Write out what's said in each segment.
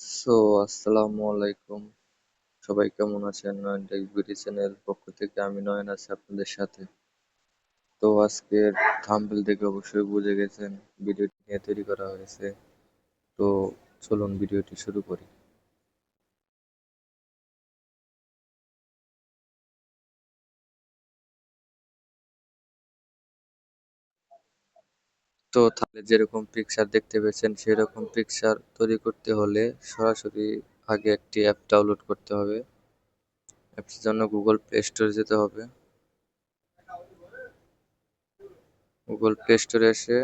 So আসসালামু আলাইকুম। সবাই কেমন আছেন? নয়ন টেক বিডি চ্যানেল পক্ষ থেকে আমি নয়ন আছি আপনাদের সাথে। তো আজকের থাম্বনেল দেখে অবশ্যই বুঝে গেছেন ভিডিওটি নিয়ে তৈরি করা হয়েছে। তো চলুন ভিডিওটি শুরু করি। তো তাহলে যেরকম পিকচার দেখতে পেয়েছেন সেরকম পিকচার তৈরি করতে হলে সরাসরি আগে একটি অ্যাপ ডাউনলোড করতে হবে। অ্যাপসের জন্য গুগল প্লে স্টোরে যেতে হবে। গুগল প্লে স্টোরে এসে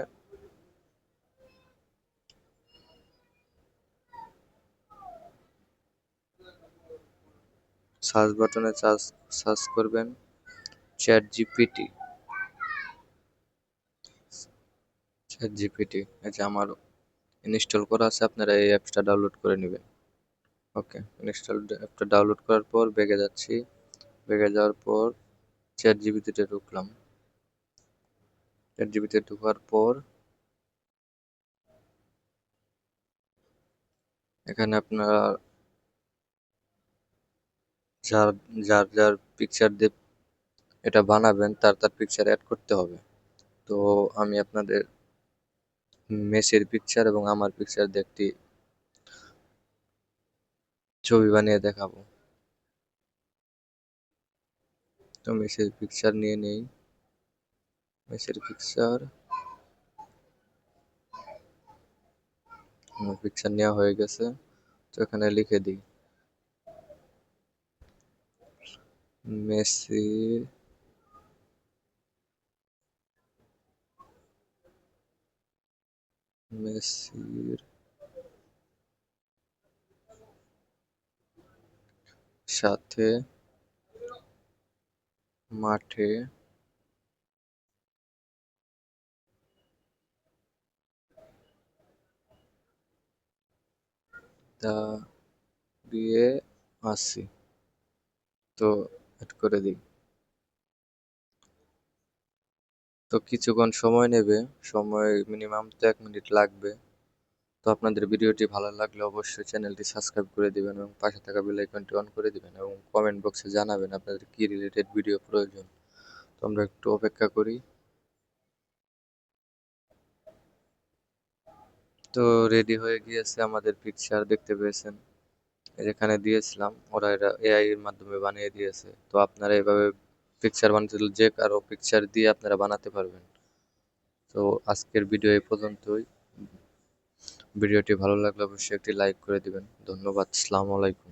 সার্চ বাটনে সার্চ করবেন চ্যাট জিপিটি। চ্যাট জিপিটি এই যে আমার ইনস্টল করা আছে, আপনারা এই অ্যাপসটা ডাউনলোড করে নেবেন। ওকে, অ্যাপটা ডাউনলোড করার পর ব্যাগে যাচ্ছি। ব্যাগে যাওয়ার পর চ্যাট জিপিটিতে ঢুকলাম। চ্যাট জিপিটিতে ঢোকার পর এখানে আপনারা যার যার যার পিকচার দিয়ে এটা বানাবেন তার তার পিকচার অ্যাড করতে হবে। তো আমি আপনাদের মেসের পিকচার এবং আমার পিকচার দিয়ে একটি ছবি বানিয়ে দেখাবো। তো মেসের পিকচার নিয়ে নেই। মেসের পিকচার আমার পিকচার নেওয়া হয়ে গেছে। তো এখানে লিখে দিই মেসি মেসির সাথে মাঠে দাঁড়িয়ে আছি। তো এড করে দিই। তো কিছুক্ষণ সময় নেবে, সময় মিনিমাম তো 1 মিনিট লাগবে। তো আপনাদের ভিডিওটি ভালো লাগলে অবশ্যই চ্যানেলটি সাবস্ক্রাইব করে দিবেন এবং পাশে থাকা বেল আইকনটি অন করে দিবেন এবং কমেন্ট বক্সে জানাবেন আপনাদের কি রিলেটেড ভিডিও প্রয়োজন। তো আমরা একটু অপেক্ষা করি। তো রেডি হয়ে গিয়েছে আমাদের পিকচার, দেখতে পেয়েছেন যেখানে দিয়েছিলাম ওরা এটা এআই এর মাধ্যমে বানিয়ে দিয়েছে। তো আপনারা এভাবে পিকচার বানাতে হলে যে কারো পিকচার দিয়ে আপনারা বানাতে পারবেন। তো আজকের ভিডিও এই পর্যন্তই। ভিডিওটি ভালো লাগলে অবশ্যই একটি লাইক করে দিবেন। ধন্যবাদ। আসসালামু আলাইকুম।